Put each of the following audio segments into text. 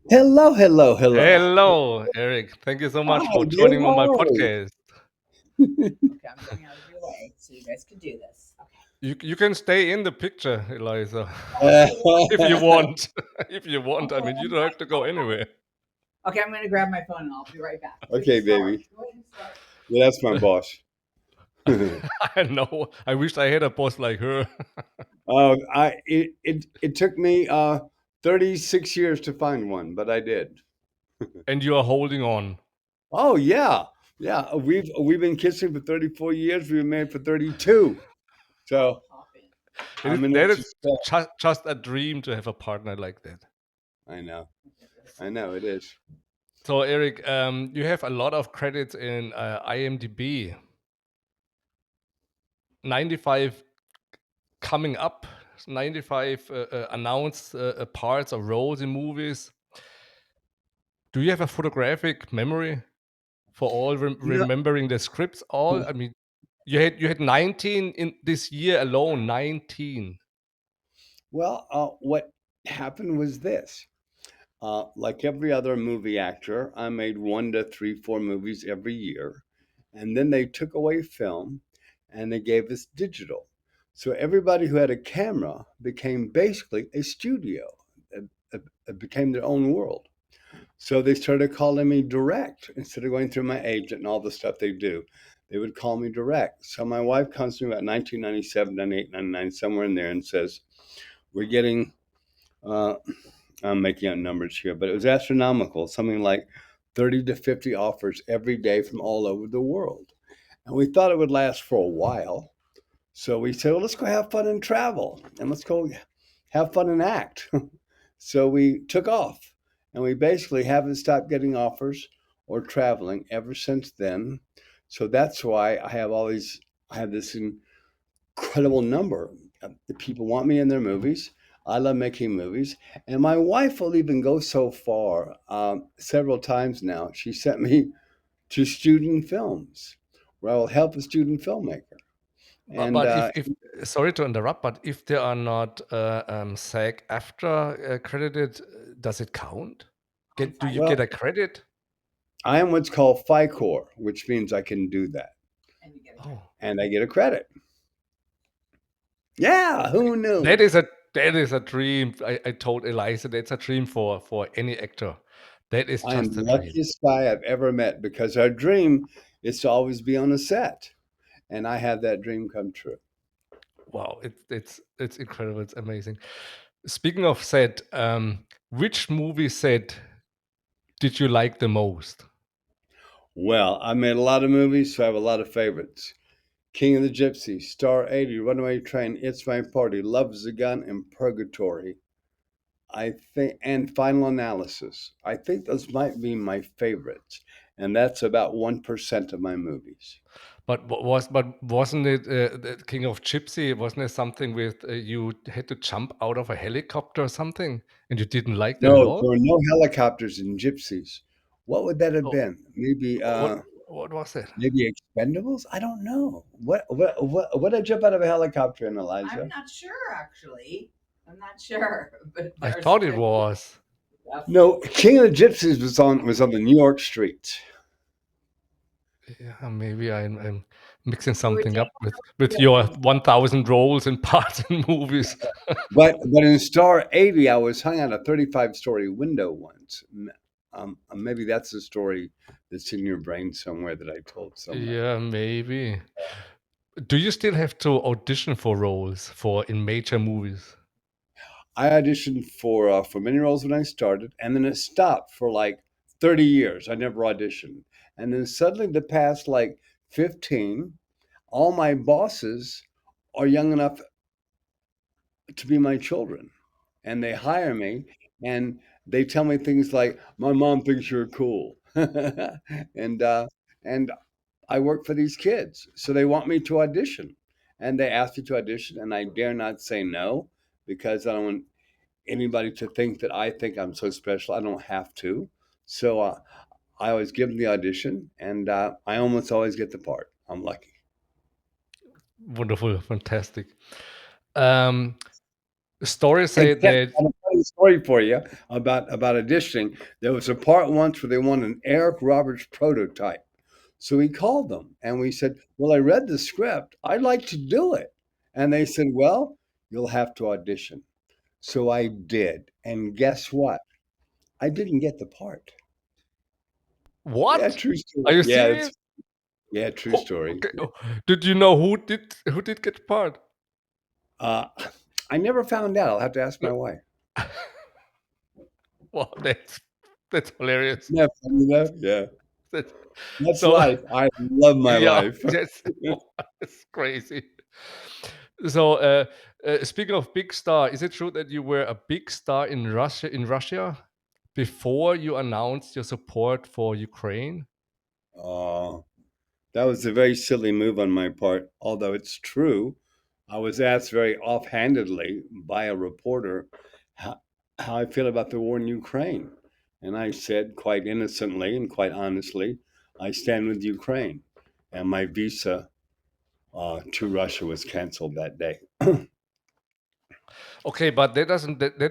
Hello, hello, hello. Hello, Eric. Thank you so Hi, much for dear. joining on my How are you? podcast. Okay, I'm getting out of your way so you guys can do this. Okay. You can stay in the picture, Eliza, Oh, if you want. If you want, I okay. mean, you don't have to go anywhere. Okay, I'm gonna grab my phone and I'll be right back. Go ahead and Okay, start. baby. Go ahead and start. Yeah, that's my boss. I know. I wish I had a boss like her. It took me 36 years to find one, but I did. And you are holding on. Oh yeah. Yeah, we've been kissing for 34 years. We've been married for 32. So, Hop in. I'm in That it to is stay. just a dream to have a partner like that. I know. Get this. I know it is. So, Eric, you have a lot of credits in IMDb. 95 coming up, 95 announced parts or roles in movies. Do you have a photographic memory for all No. remembering the scripts? All I mean, you had 19 in this year alone. 19. Well, what happened was this. Like every other movie actor, I made one to three, four movies every year. And then they took away film and they gave us digital. So everybody who had a camera became basically a studio. It, it became their own world. So they started calling me direct instead of going through my agent and all the stuff they do. They would call me direct. So my wife comes to me about 1997, 98, 99, somewhere in there and says, we're getting uh, I'm making up numbers here, but it was astronomical, something like 30 to 50 offers every day from all over the world. And we thought it would last for a while. So we said, well, let's go have fun and travel and let's go have fun and act. So we took off and we basically haven't stopped getting offers or traveling ever since then. So that's why I have this incredible number. The people want me in their movies. I love making movies. And my wife will even go so far several times now. She sent me to student films where I will help a student filmmaker. But, And but if sorry to interrupt, but if they are not SAG after credited, does it count? On Do you get well, a credit? I am what's called FICOR, which means I can do that. and you get a credit. Oh, And I get a credit. Yeah, who that knew? is a that is a dream. I told Eliza that's a dream for any actor. That is I am just the a dream. luckiest guy I've ever met because our dream is to always be on a set. And I had that dream come true. Wow, it's incredible. It's amazing. Speaking of set, which movie set did you like the most? Well, I made a lot of movies, so I have a lot of favorites. King of the Gypsies, Star 80, Runaway Train, It's My Party, Love is a Gun, and Purgatory. I think, and Final Analysis. I think those might be my favorites, and that's about 1% of my movies. But wasn't it the King of Gypsy? Wasn't it something with you had to jump out of a helicopter or something, and you didn't like that at No, all? there were no helicopters in Gypsies. What would that have Oh, been? Maybe, what was it? maybe Expendables? I don't know. What did I jump out of a helicopter in, I'm Eliza? not sure actually. I'm not sure, but I there's thought it was. stuff. No, King of the Gypsies was on the New York streets. Yeah, maybe I'm mixing We were something up taking with your pictures. 1,000 roles and parts in movies. But in Star 80, I was hung out a 35-story window once. Maybe that's a story that's in your brain somewhere that I told somewhere. Yeah, maybe. Do you still have to audition for roles for in major movies? I auditioned for many roles when I started, and then it stopped for like 30 years. I never auditioned, and then suddenly, the past like 15, all my bosses are young enough to be my children, and they hire me, and they tell me things like, "My mom thinks you're cool," and and I work for these kids, so they want me to audition, and they ask me to audition, and I dare not say no because I don't want anybody to think that I think I'm so special. I don't have to, so I always give them the audition, and I almost always get the part. I'm lucky. Wonderful, fantastic. Um, Stories say Except that. I have a funny story for you about auditioning. There was a part once where they wanted an Eric Roberts prototype. So we called them and we said, "Well, I read the script. I'd like to do it." And they said, "Well, you'll have to audition." So I did. And guess what? I didn't get the part. Yeah, What? true Are story. you Yeah, serious? true Oh, story. okay. Oh, did you know who did get part? Uh, I never found out. I'll have to ask my wife. Wow, that's hilarious. Yeah, yeah. That, That's so life. I love my yeah, life. that's crazy. So, speaking of big star, is it true that you were a big star in Russia? Before you announced your support for Ukraine? Oh, that was a very silly move on my part, although it's true. I was asked very offhandedly by a reporter how, how I feel about the war in Ukraine. And I said quite innocently and quite honestly, I stand with Ukraine. And my visa to Russia was canceled that day. Okay, but that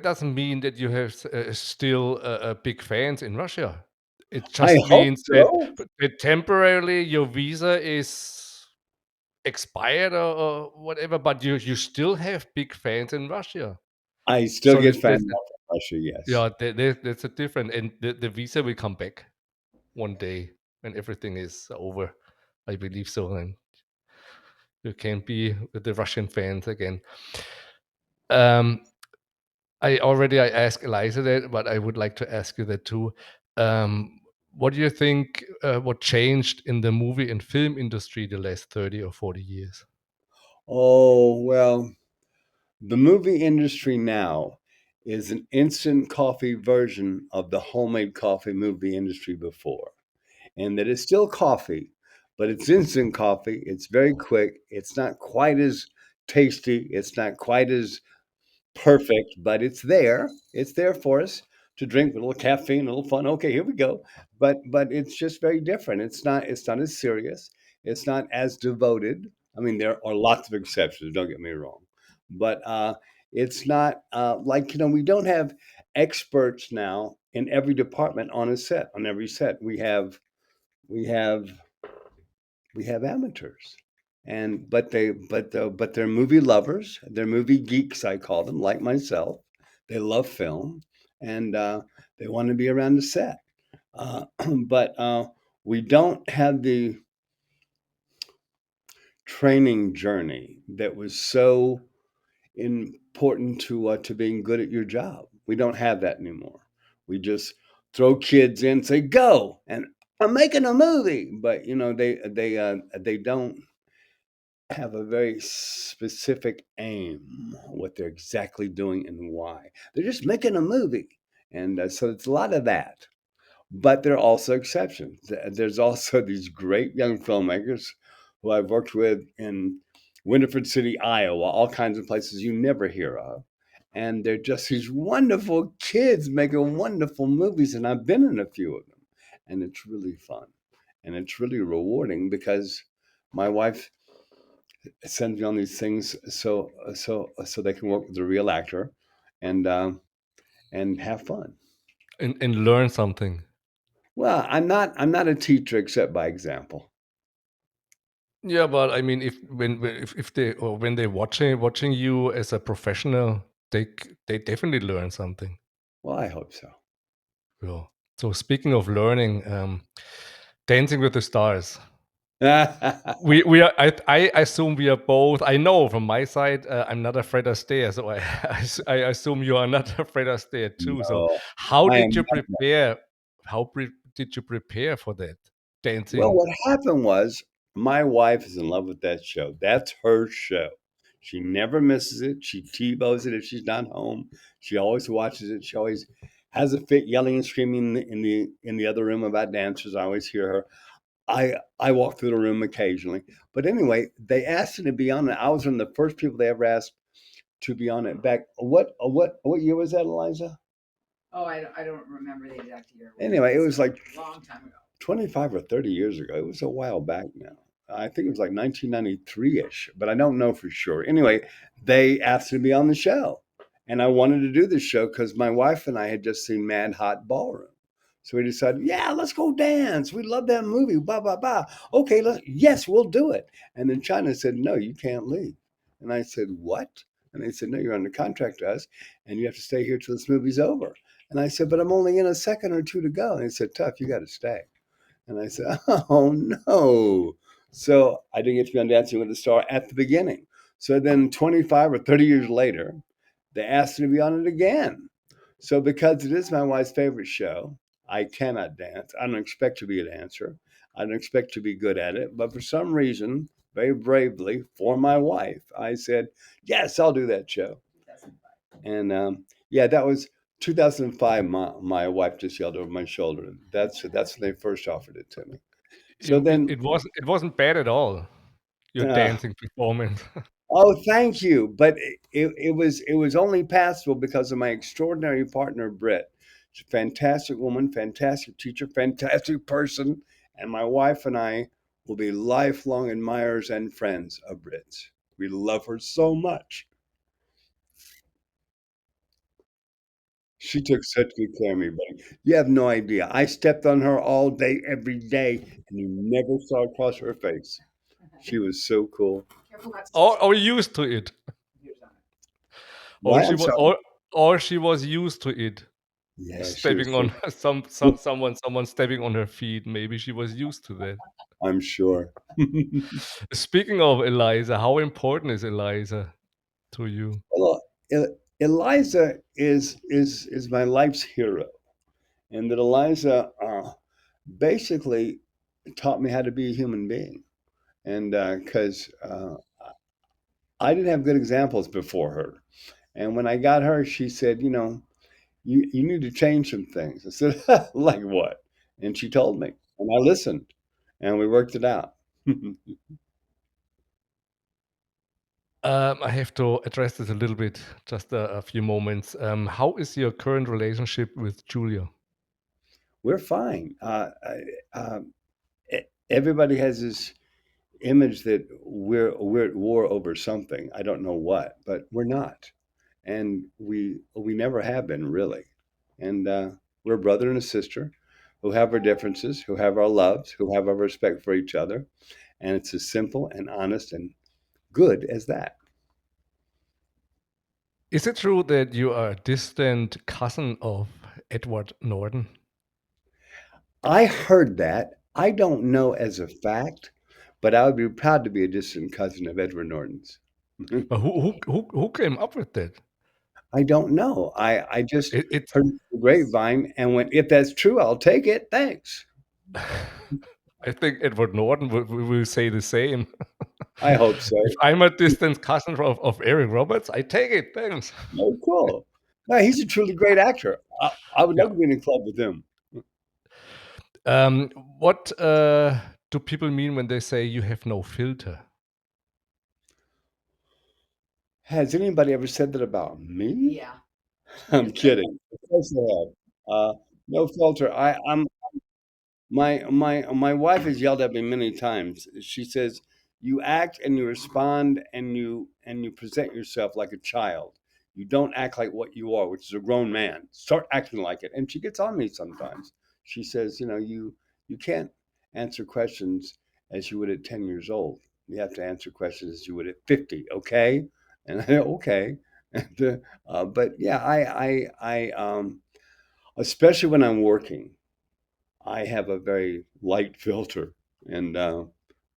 doesn't mean that you have still big fans in Russia. It I just hope means that, so. that temporarily your visa is expired or whatever, but you still have big fans in Russia. I still So get this, fan mail from Russia, yes. yeah, that's a different, and the visa will come back one day when everything is over. I believe so, and you can be with the Russian fans again. Um, I asked Eliza that, but I would like to ask you that too. What do you think? What changed in the movie and film industry the last 30 or 40 years? Oh, well, the movie industry now is an instant coffee version of the homemade coffee movie industry before. And that it's still coffee, but it's instant coffee. It's very quick. It's not quite as tasty. It's not quite as perfect, but it's there. It's there for us to drink with a little caffeine, a little fun. Okay, here we go. But it's just very different. It's not as serious. It's not as devoted. I mean, there are lots of exceptions. Don't get me wrong, but it's not like we don't have experts now in every department on a set. On every set, we have we have amateurs, and but they're movie lovers, they're movie geeks, I call them, like myself. They love film, and they want to be around the set. But we don't have the training journey that was so important to being good at your job. We don't have that anymore. We just throw kids in, say go, and I'm making a movie, but they don't have a very specific aim, what they're exactly doing and why. They're just making a movie. And so it's a lot of that. But there are also exceptions. There's also these great young filmmakers who I've worked with in Winifred City, Iowa, all kinds of places you never hear of. And they're just these wonderful kids making wonderful movies. And I've been in a few of them. And it's really fun. And it's really rewarding because my wife sends me on these things so they can work with a real actor and have fun. And learn something. Well, I'm not a teacher except by example. Yeah, but I mean, if they or when they watching you as a professional, they definitely learn something. Well, I hope so. Yeah. So speaking of learning, Dancing with the Stars. We are. I assume we are both. I know from my side, I'm not afraid of stairs, so I assume you are not afraid of stairs too. So No, how I did am you not. prepare? Did you prepare for that Well, dancing? what happened was my wife is in love with that show. That's her show. She never misses it. She TiVos it if she's not home. She always watches it. She always has a fit yelling and screaming in the other room about dancers. I always hear her. I walk through the room occasionally. But anyway, they asked me to be on it. I was one of the first people they ever asked to be on it. Back what year was that, Eliza? Oh, I don't remember the exact year. Anyway, it was like A long time ago. 25 or 30 years ago. It was a while back now. I think it was like 1993 ish, but I don't know for sure. Anyway, they asked me to be on the show. And I wanted to do this show because my wife and I had just seen Mad Hot Ballroom. So we decided, yeah, let's go dance. We love that movie. Blah, blah, blah. Okay, yes, we'll do it. And then China said, no, you can't leave. And I said, what? And they said, no, you're under contract to us and you have to stay here till this movie's over. And I said, but I'm only in a second or two to go. And they said, tough, you got to stay. And I said, oh, no. So I didn't get to be on Dancing with the Star at the beginning. So then 25 or 30 years later, they asked me to be on it again. So because it is my wife's favorite show, I cannot dance. I don't expect to be a dancer. I don't expect to be good at it. But for some reason, very bravely, for my wife, I said, yes, I'll do that show. And yeah, that was 2005. My wife just yelled over my shoulder. That's when they first offered it to me. So then, It wasn't bad at all. Your uh, dancing performance. oh, thank you. But it was only passable because of my extraordinary partner, Britt. She's a fantastic woman, fantastic teacher, fantastic person, and my wife and I will be lifelong admirers and friends of Britt's. We love her so much. She took such good care of me, buddy. You have no idea. I stepped on her all day, every day, and you never saw it cross her face. She was so cool. Or used to it. Or Why? she I'm was sorry. or she was used to it. Yeah, she was Stepping so on cool. someone stepping on her feet. Maybe she was used to that. I'm sure. Speaking of Eliza, how important is Eliza to you? Well, Eliza is my life's hero, and that Eliza basically taught me how to be a human being, and because I didn't have good examples before her, and when I got her, she said, you need to change some things. I said, like what? And she told me, and I listened, and we worked it out. I have to address this a little bit, just a few moments. How is your current relationship with Julia? We're fine. Everybody has this image that we're at war over something. I don't know what, but we're not, and we never have been really. And we're a brother and a sister who have our differences, who have our loves, who have our respect for each other, and it's as simple and honest and good as that. Is it true that you are a distant cousin of Edward Norton? I heard that. I don't know as a fact, but I would be proud to be a distant cousin of Edward Norton's. But who came up with that? I don't know. I just It heard the grapevine and went, if that's true, I'll take it. Thanks. I think Edward Norton will say the same. I hope so. If I'm a distant cousin of Eric Roberts, I take it. Thanks. Oh, cool. No, he's a truly great actor. I would Yeah. love to be in a club with him. What do people mean when they say you have no filter? Has anybody ever said that about me? Yeah. I'm kidding. Of course they have. No filter. My wife has yelled at me many times. She says, "You act and you respond and you present yourself like a child. You don't act like what you are, which is a grown man. Start acting like it." And she gets on me sometimes. She says, you can't answer questions as you would at 10 years old. You have to answer questions as you would at 50, okay?" And I okay. And, but yeah, especially when I'm working, I have a very light filter, and Can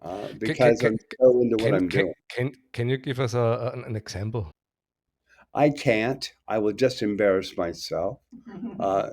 can because can I'm so into what I'm can doing, can you give us an example? I can't. I will just embarrass myself.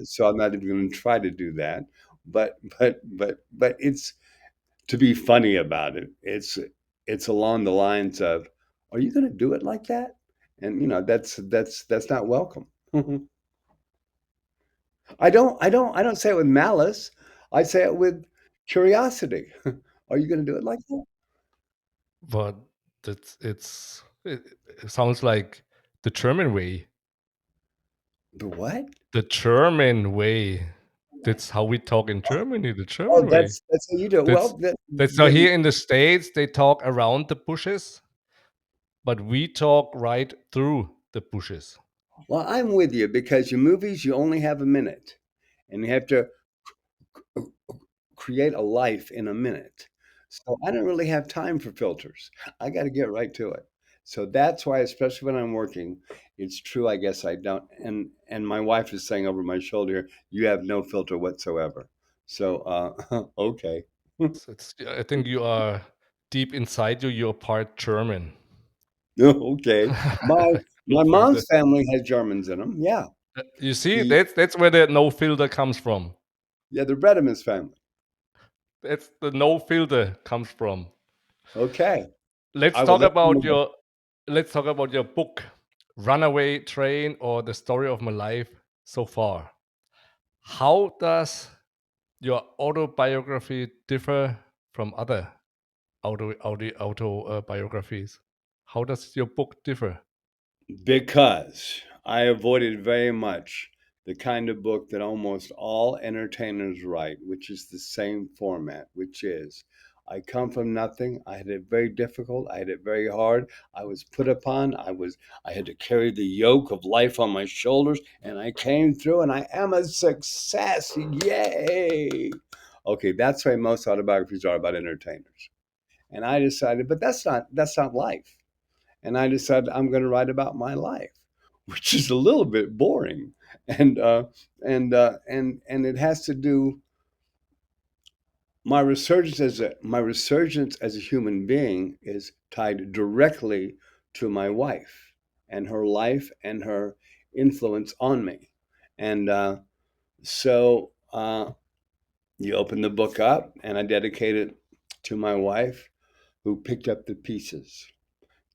So I'm not even going to try to do that. But it's to be funny about it. It's along the lines of, "Are you going to do it like that?" And that's not welcome. I don't say it with malice. I say it with curiosity. Are you going to do it like that? But it sounds like the German way. The what? The German way. That's how we talk in Germany, the Oh, German way. that's how you do it. That's Well, then, that's how then here in the States they talk around the bushes, but we talk right through the bushes. Well, I'm with you because your movies, you only have a minute and you have to create a life in a minute. So I don't really have time for filters. I got to get right to it. So that's why, especially when I'm working, it's true. I guess I don't. And my wife is saying over my shoulder, "You have no filter whatsoever." So okay, I think you are deep inside you. You're part German. okay. My No my filter. mom's family has Germans in them. Yeah, You see, the that's where the no filter comes from. yeah the Bredeman's family. That's the no filter comes from. Okay, Let's I will talk let you about know. your book, Runaway Train, or the story of my life so far. How does your autobiography differ from other autobiographies? How does your book differ? Because I avoided very much the kind of book that almost all entertainers write, which is the same format, which is I come from nothing. I had it very difficult. I had it very hard. I was put upon. I had to carry the yoke of life on my shoulders, and I came through and I am a success. Yay. Okay, that's why most autobiographies are about entertainers. And I decided, but that's not life. And I decided I'm going to write about my life, which is a little bit boring, and and it has to do my resurgence as a human being is tied directly to my wife and her life and her influence on me, and so you open the book up, and I dedicate it to my wife who picked up the pieces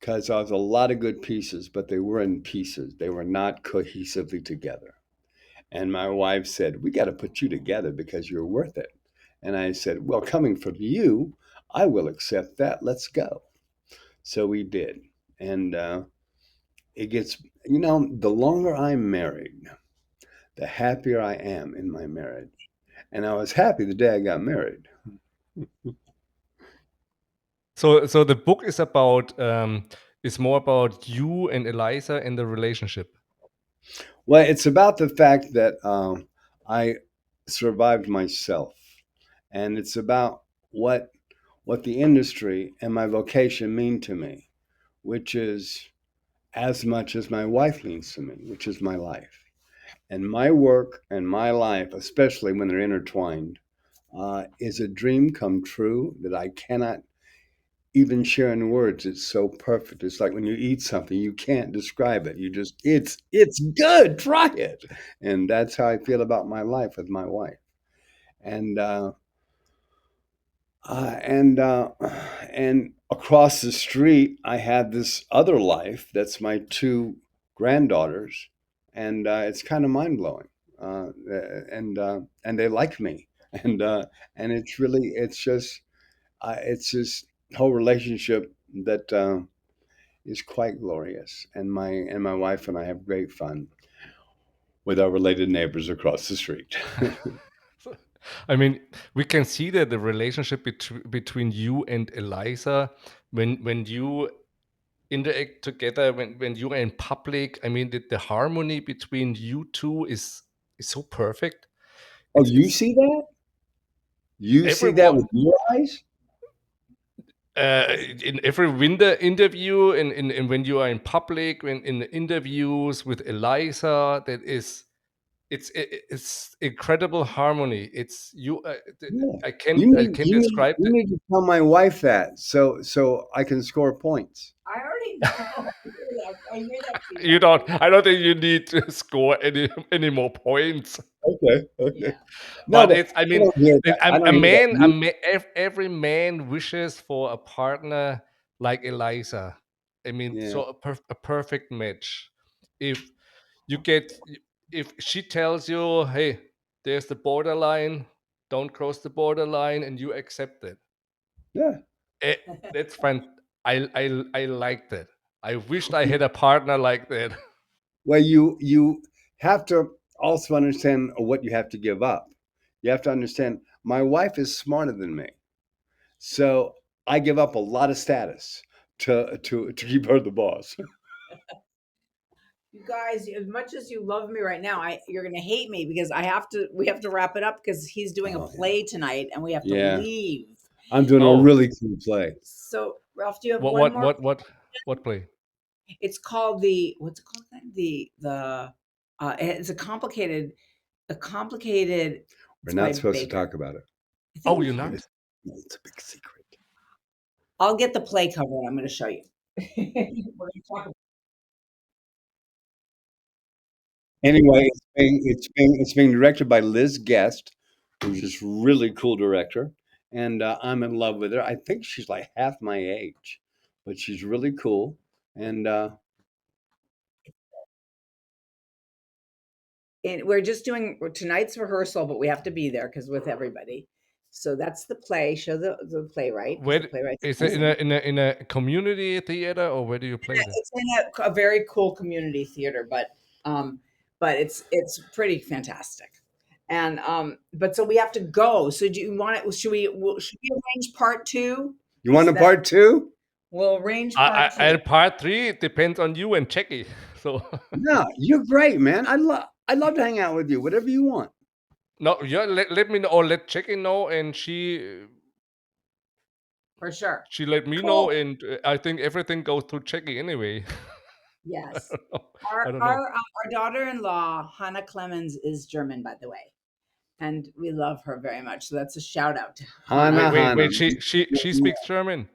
because there was a lot of good pieces, but they were in pieces. They were not cohesively together. And my wife said, "We got to put you together because you're worth it." And I said, "Well, coming from you, I will accept that. Let's go." So we did. And it gets, the longer I'm married, the happier I am in my marriage. And I was happy the day I got married. So the book is more about you and Eliza and the relationship. Well, it's about the fact that I survived myself, and it's about what the industry and my vocation mean to me, which is as much as my wife means to me, which is my life. And my work and my life, especially when they're intertwined, is a dream come true that I cannot even share in words. It's so perfect. It's like when you eat something, you can't describe it. You just, it's good. Try it. And that's how I feel about my life with my wife. And Uh, and uh, and across the street, I had this other life. That's my two granddaughters, and it's kind of mind blowing. And they like me, and and it's just whole relationship that is quite glorious. And my wife and I have great fun with our related neighbors across the street. I mean, we can see that the relationship between you and Eliza, when you interact together, when you are in public. I mean, the harmony between you two is so perfect. Oh, It's you it's see that? You see that everyone. with your eyes? In every winter interview, and when you are in public, when in the interviews with Eliza, it's incredible harmony. It's you. Yeah. I can You I need can you need describe you it. need to tell my wife that so I can score points. I already know. I hear that too. You don't. I don't think you need to score any more points. Okay, Yeah. okay. No, But but it's. I I mean, don't hear that. I don't hear that. every man wishes for a partner like Eliza. I mean, Yeah, so a perfect match. If you get, if she tells you, "Hey, there's the borderline. Don't cross the borderline," and you accept it, yeah. eh, that's fine. I liked it. I wished I had a partner like that. Well, you have to also understand what you have to give up. You have to understand my wife is smarter than me, so I give up a lot of status to keep her the boss. You guys, as much as you love me right now, you're gonna hate me because we have to wrap it up because he's doing a Oh, yeah. play tonight and we have to Yeah. leave. I'm doing a Oh, really cool play. So, Ralph, do you have what one what more? what play? It's called what's it called? It's a complicated. We're It's by not supposed to Baker. talk about it. I think Oh, we you're can. not? It's a big secret. I'll get the play cover and I'm going to show you. We're going to talk about Anyway, it's being directed by Liz Guest, who's this really cool director, and I'm in love with her. I think she's like half my age, but she's really cool. And and we're just doing tonight's rehearsal, but we have to be there because with everybody. So that's the play. Show the playwright. 'Cause the Where playwright's is it amazing. in a community theater or where do you play that? It's in a very cool community theater, but it's pretty fantastic. And but so we have to go. So do you want it? Should we arrange part two? you want a So that part two? we'll arrange part two. And part 3 depends on you and Checky. So No, you're great, man. I love to hang out with you. Whatever you want. no, yeah, let me know or let Checky know, and For sure. she let me Cool. know, and I think everything goes through Checky anyway. Yes. I don't know. Our daughter-in-law, Hannah Clemens, is German, by the way. And we love her very much. So that's a shout out to Hannah, Wait, Hannah. she speaks German.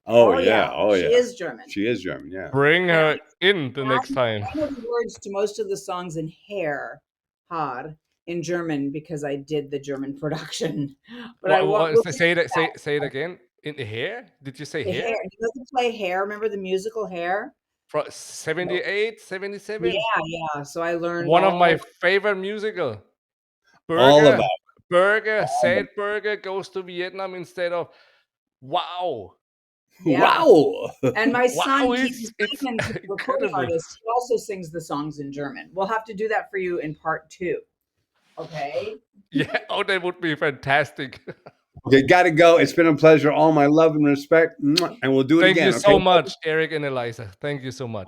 Oh yeah, oh she yeah. is German. She is German, yeah. Bring And her in the I next time. know the words to most of the songs in Haar in German because I did the German production. But I want Say it again. In the hair? Did you say the hair? Hair. You know the play Hair? Remember the musical Hair? From No. 78, 77? Yeah. So I learned One of all my favorite musical. All Burger, about Burger, Sad Burger goes to Vietnam instead of wow. Yeah. wow. And my son, Wow, Keith it's Simons, who's a recording incredible. artist, he also sings the songs in German. We'll have to do that for you in part two. Okay. Yeah, oh, that would be fantastic. Okay, gotta go. It's been a pleasure. All my love and respect. And we'll do it Thank again. you so Okay. much, Eric and Eliza. Thank you so much.